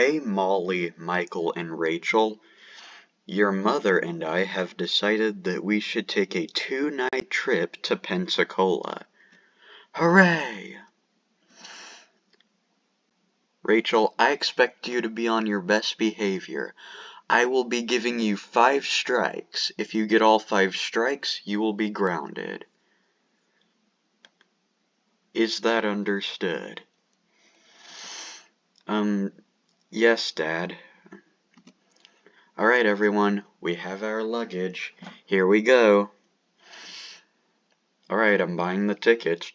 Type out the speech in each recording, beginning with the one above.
Hey Molly, Michael, and Rachel. Your mother and I have decided that we should take a 2-night trip to Pensacola. Hooray! Rachel, I expect you to be on your best behavior. I will be giving you 5 strikes. If you get all 5 strikes, you will be grounded. Is that understood? Yes, Dad. Alright, everyone, we have our luggage. Here we go. Alright, I'm buying the tickets.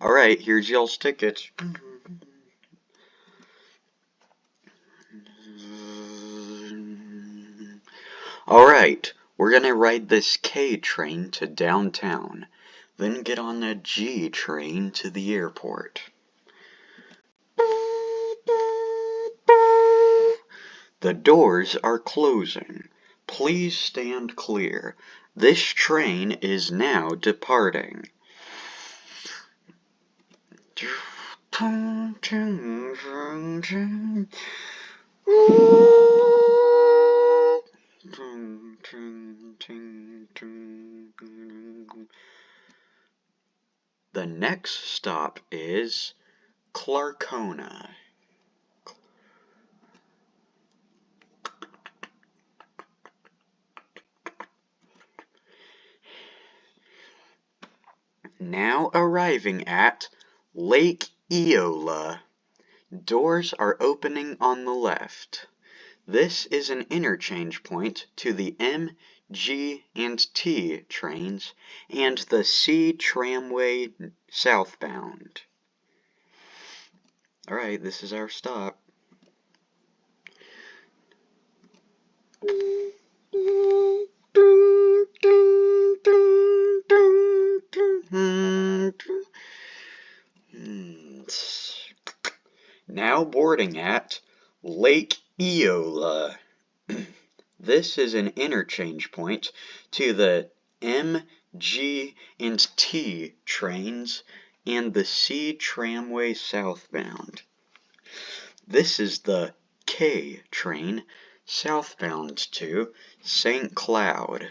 Alright, here's y'all's tickets. Alright, we're gonna ride this K train to downtown, then get on the G train to the airport. The doors are closing. Please stand clear. This train is now departing. The next stop is Clarkona. Now arriving at Lake Eola. Doors are opening on the left. This is an interchange point to the M, G, and T trains and the C tramway southbound. Alright, this is our stop. Now boarding at Lake Eola. This is an interchange point to the M, G, and T trains and the C tramway southbound. This is the K train southbound to St. Cloud.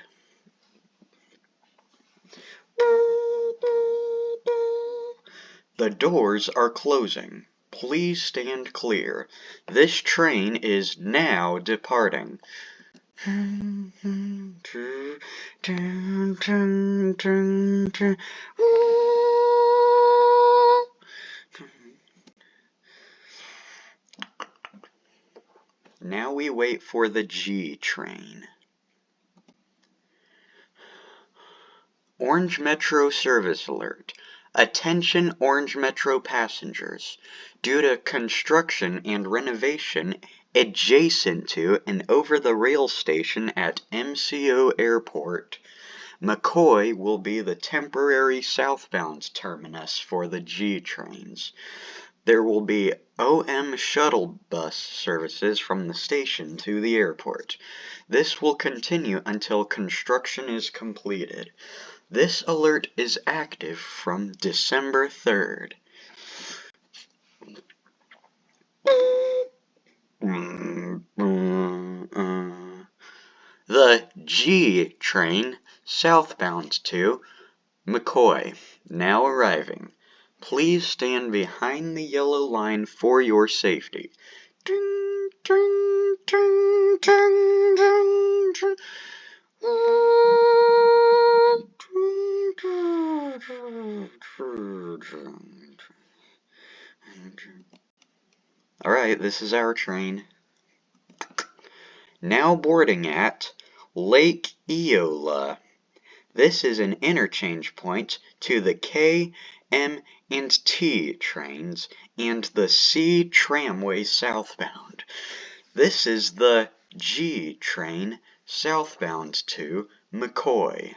The doors are closing. Please stand clear. This train is now departing. Now we wait for the G train. Orange Metro service alert. Attention Orange Metro passengers. Due to construction and renovation adjacent to and over the rail station at MCO Airport, McCoy will be the temporary southbound terminus for the G trains. There will be OM shuttle bus services from the station to the airport. This will continue until construction is completed. This alert is active from December 3rd. The G train southbound to McCoy, now arriving. Please stand behind the yellow line for your safety. Alright, this is our train. Now boarding at Lake Eola. This is an interchange point to the K, M, and T trains and the C tramway southbound. This is the G train southbound to McCoy.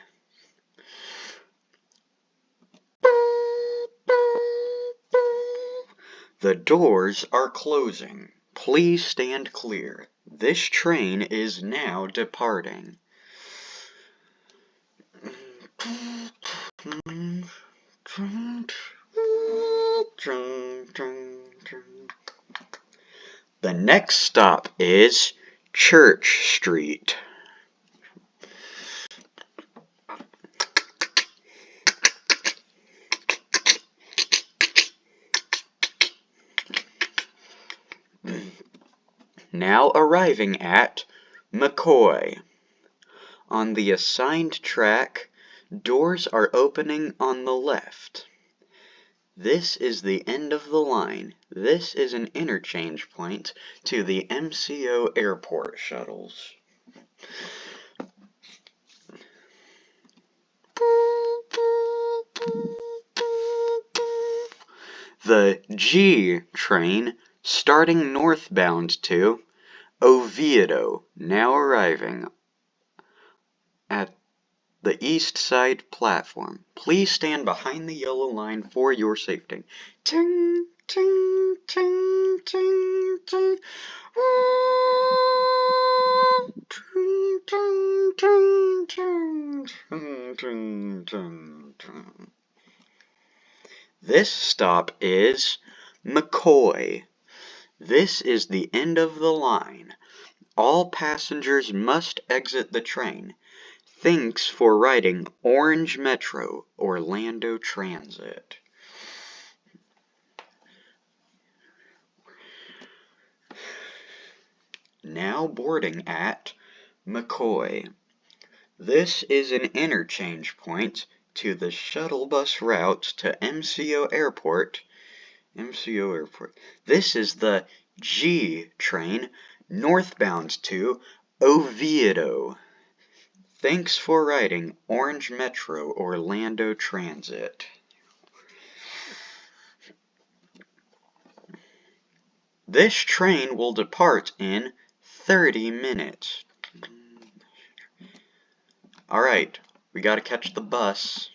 The doors are closing. Please stand clear. This train is now departing. The next stop is Church Street. Now arriving at McCoy. On the assigned track, doors are opening on the left. This is the end of the line. This is an interchange point to the MCO airport shuttles. The G train starting northbound to Oviedo, now arriving at the east side platform. Please stand behind the yellow line for your safety. Ting, ting, ting, ting, ting. Ting, ting, ting, ting, ting, ting, ting, ting. This stop is McCoy. This is the end of the line. All passengers must exit the train. Thanks for riding Orange Metro Orlando Transit. Now boarding at McCoy. This is an interchange point to the shuttle bus route to MCO Airport. This is the G train northbound to Oviedo. Thanks for riding Orange Metro Orlando Transit. This train will depart in 30 minutes. Alright, we gotta catch the bus.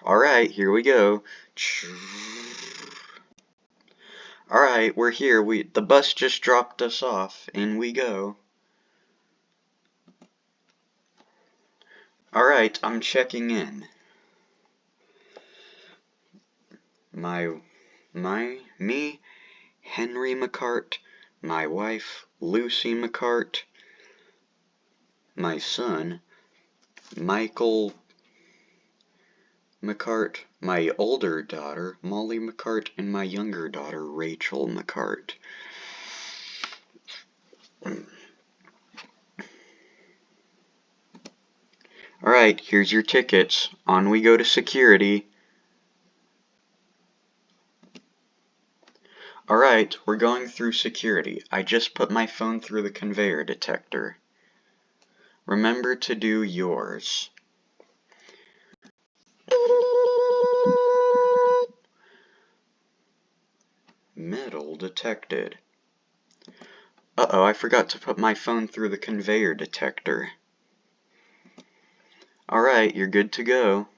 Alright, here we go. Alright, we're here. The bus just dropped us off. In we go. Alright, I'm checking in. Me, Henry McCart, my wife, Lucy McCart, my son, Michael McCart, my older daughter, Molly McCart, and my younger daughter, Rachel McCart. Alright, here's your tickets. On we go to security. Alright, we're going through security. I just put my phone through the conveyor detector. Remember to do yours. Metal detected. Uh-oh, I forgot to put my phone through the conveyor detector. Alright, you're good to go.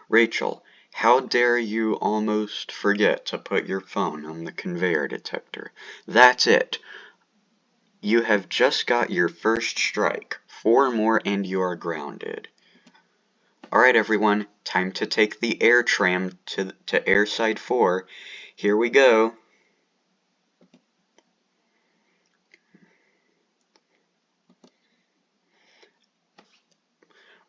Rachel, how dare you almost forget to put your phone on the conveyor detector? That's it. You have just got your first strike. 4 more and you are grounded. Alright everyone, time to take the AirTram to Airside 4. Here we go.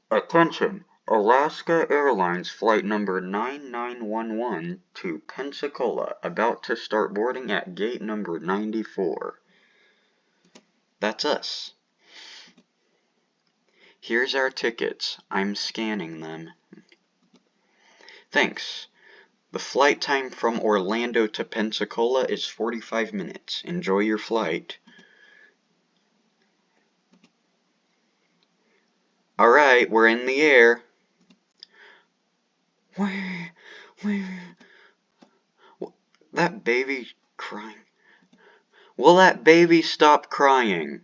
Attention! Alaska Airlines flight number 9911 to Pensacola, about to start boarding at gate number 94. That's us. Here's our tickets. I'm scanning them. Thanks. The flight time from Orlando to Pensacola is 45 minutes. Enjoy your flight. Alright, we're in the air. That baby crying. Will that baby stop crying?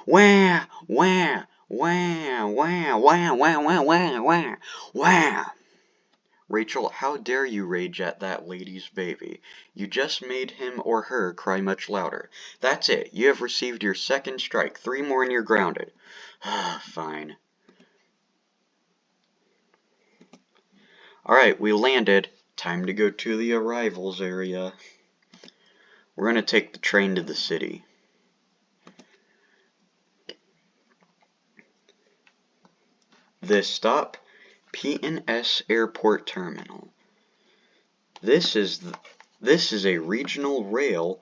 Wah, wah, wah, wah, wah, wah, wah, wah, wah, wah. Rachel, how dare you rage at that lady's baby? You just made him or her cry much louder. That's it. You have received your second strike. 3 more and you're grounded. Fine. Alright, we landed. Time to go to the arrivals area. We're going to take the train to the city. This stop, PNS Airport Terminal. This is a regional rail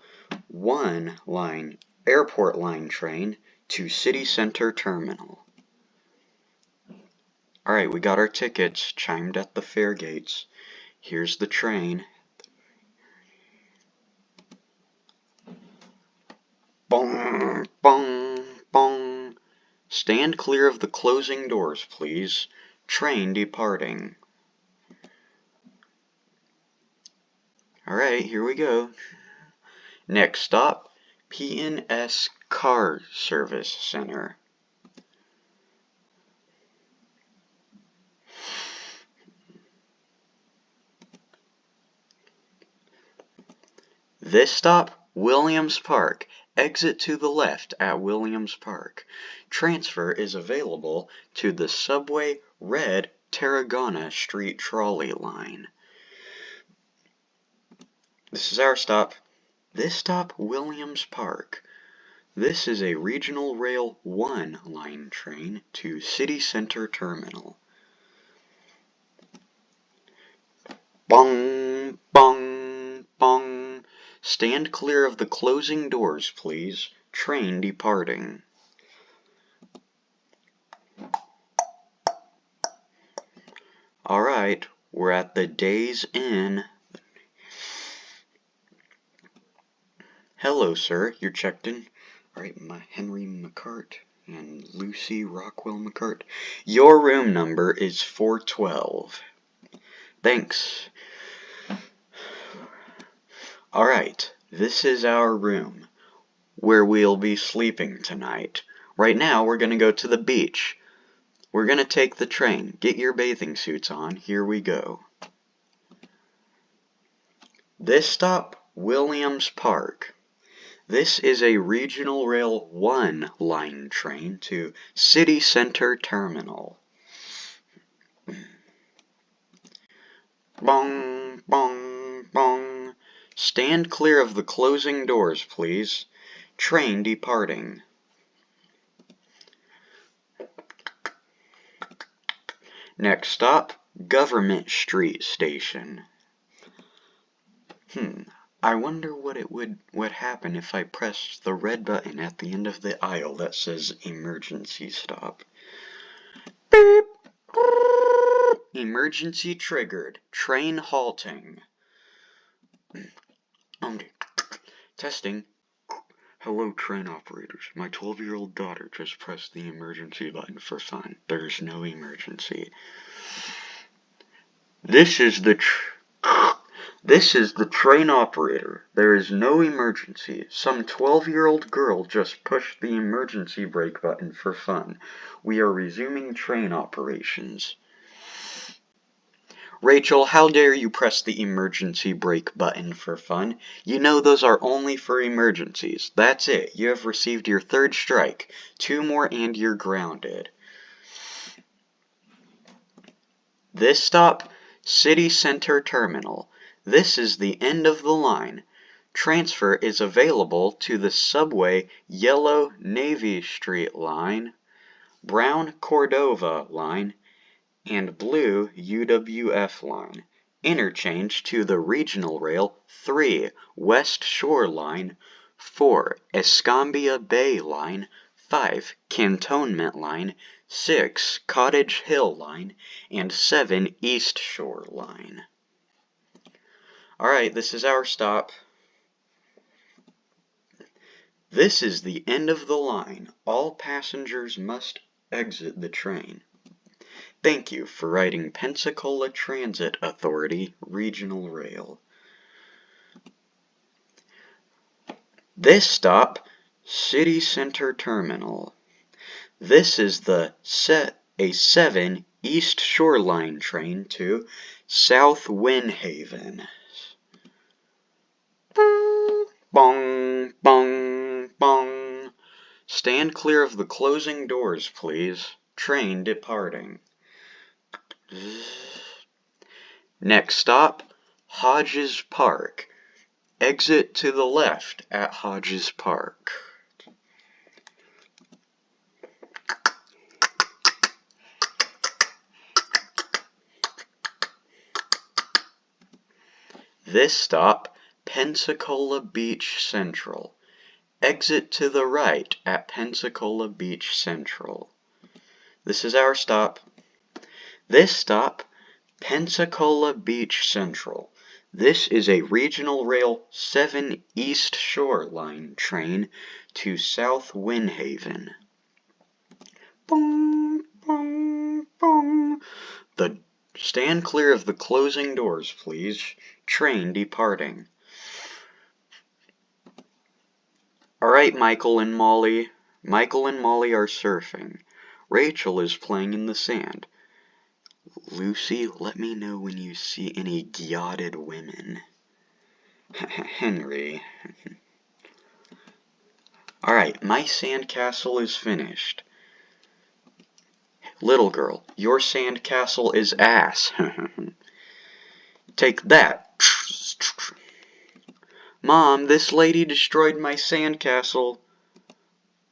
1 line airport line train to City Center Terminal. Alright, we got our tickets chimed at the fare gates. Here's the train. Bong, bong, bong. Stand clear of the closing doors, please. Train departing. Alright, here we go. Next stop, PNS Car Service Center. This stop, Williams Park. Exit to the left at Williams Park. Transfer is available to the Subway Red Tarragona Street Trolley Line. This is our stop. This stop, Williams Park. This is a Regional Rail 1 line train to City Center Terminal. Bong, bong, bong. Stand clear of the closing doors, please. Train departing. Alright, we're at the Days Inn. Hello, sir. You're checked in. Alright, Henry McCart and Lucy Rockwell McCart. Your room number is 412. Thanks. Alright, this is our room, where we'll be sleeping tonight. Right now, we're going to go to the beach. We're going to take the train. Get your bathing suits on. Here we go. This stop, Williams Park. This is a Regional Rail 1 line train to City Center Terminal. Bong, bong, bong. Stand clear of the closing doors, please. Train departing. Next stop, Government Street Station. I wonder what would happen if I pressed the red button at the end of the aisle that says emergency stop. Beep. Emergency triggered. Train halting. Testing. Hello, train operators. My 12-year-old daughter just pressed the emergency button for fun. There's no emergency. This is the train operator. There is no emergency. Some 12-year-old girl just pushed the emergency brake button for fun. We are resuming train operations. Rachel, how dare you press the emergency brake button for fun? You know those are only for emergencies. That's it. You have received your 3rd strike. 2 more and you're grounded. This stop, City Center Terminal. This is the end of the line. Transfer is available to the Subway Yellow Navy Street Line, Brown Cordova Line, and Blue UWF Line. Interchange to the Regional Rail 3 West Shore Line, 4 Escambia Bay Line, 5 Cantonment Line, 6 Cottage Hill Line, and 7 East Shore Line. Alright, this is our stop. This is the end of the line. All passengers must exit the train. Thank you for riding Pensacola Transit Authority Regional Rail. This stop, City Center Terminal. This is a 7 East Shore Line train to South Windhaven. Bong, bong, bong. Stand clear of the closing doors, please. Train departing. Next stop, Hodges Park. Exit to the left at Hodges Park. This stop, Pensacola Beach Central. Exit to the right at Pensacola Beach Central. This is our stop. This stop, Pensacola Beach Central. This is a Regional Rail 7 East Shore Line train to South Windhaven. Boom, boom, boom. Stand clear of the closing doors, please. Train departing. Alright, Michael and Molly. Michael and Molly are surfing. Rachel is playing in the sand. Lucy, let me know when you see any yachted women. Henry. Alright, my sandcastle is finished. Little girl, your sandcastle is ass. Take that. Mom, this lady destroyed my sandcastle.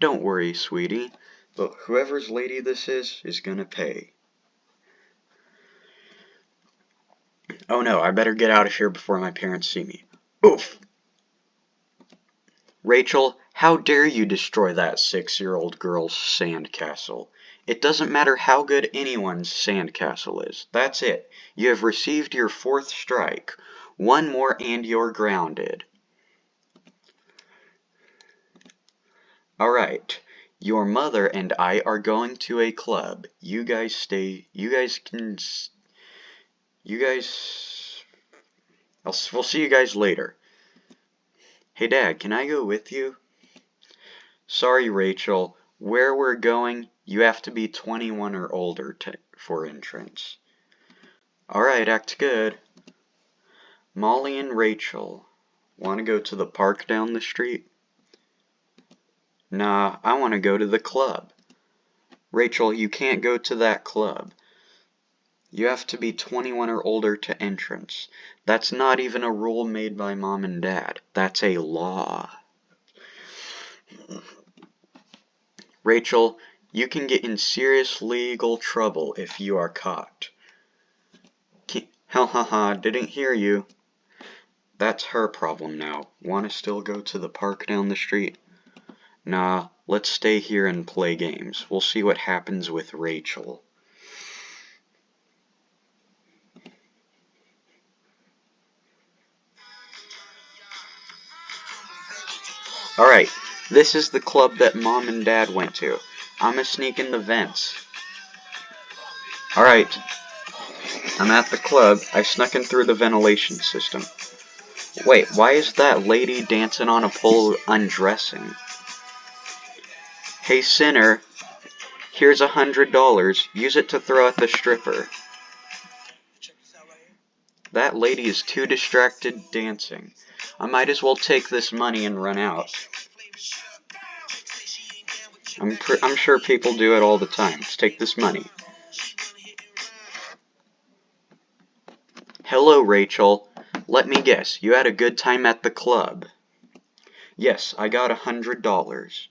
Don't worry, sweetie, but whoever's lady this is gonna pay. Oh no, I better get out of here before my parents see me. Oof! Rachel, how dare you destroy that 6-year-old girl's sandcastle? It doesn't matter how good anyone's sandcastle is. That's it. You have received your 4th strike. One more and you're grounded. Alright, your mother and I are going to a club. We'll see you guys later. Hey Dad, can I go with you? Sorry Rachel, where we're going, you have to be 21 or older for entrance. Alright, act good. Molly and Rachel, want to go to the park down the street? Nah, I want to go to the club. Rachel, you can't go to that club. You have to be 21 or older to entrance. That's not even a rule made by Mom and Dad. That's a law. Rachel, you can get in serious legal trouble if you are caught. Didn't hear you. That's her problem now. Want to still go to the park down the street? Nah, let's stay here and play games. We'll see what happens with Rachel. Alright, this is the club that Mom and Dad went to. I'ma sneak in the vents. Alright, I'm at the club. I snuck in through the ventilation system. Wait, why is that lady dancing on a pole undressing? Hey sinner, here's $100. Use it to throw at the stripper. That lady is too distracted dancing. I might as well take this money and run out. I'm sure people do it all the time. Let's take this money. Hello, Rachel. Let me guess, you had a good time at the club. Yes, I got $100.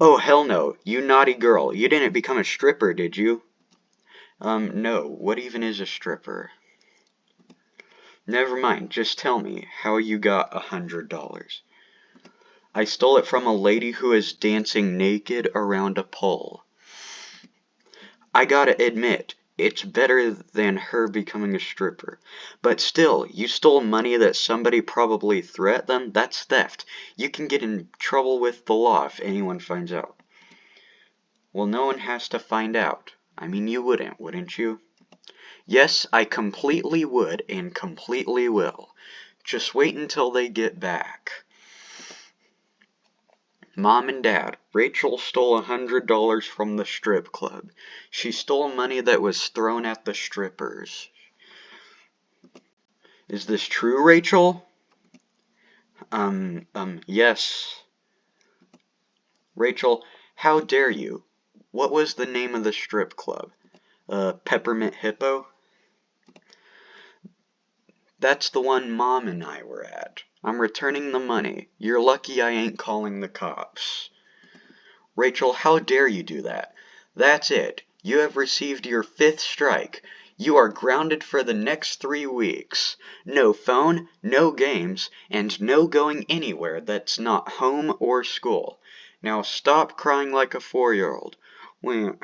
Oh, hell no, you naughty girl. You didn't become a stripper, did you? No. What even is a stripper? Never mind, just tell me how you got $100. I stole it from a lady who is dancing naked around a pole. I gotta admit, it's better than her becoming a stripper. But still, you stole money that somebody probably threw at them? That's theft. You can get in trouble with the law if anyone finds out. Well, no one has to find out. I mean, you wouldn't you? Yes, I completely would and completely will. Just wait until they get back. Mom and Dad, Rachel stole $100 from the strip club. She stole money that was thrown at the strippers. Is this true, Rachel? Yes. Rachel, how dare you? What was the name of the strip club? Peppermint Hippo? That's the one Mom and I were at. I'm returning the money. You're lucky I ain't calling the cops. Rachel, how dare you do that? That's it. You have received your 5th strike. You are grounded for the next 3 weeks. No phone, no games, and no going anywhere that's not home or school. Now stop crying like a 4-year-old. Wow.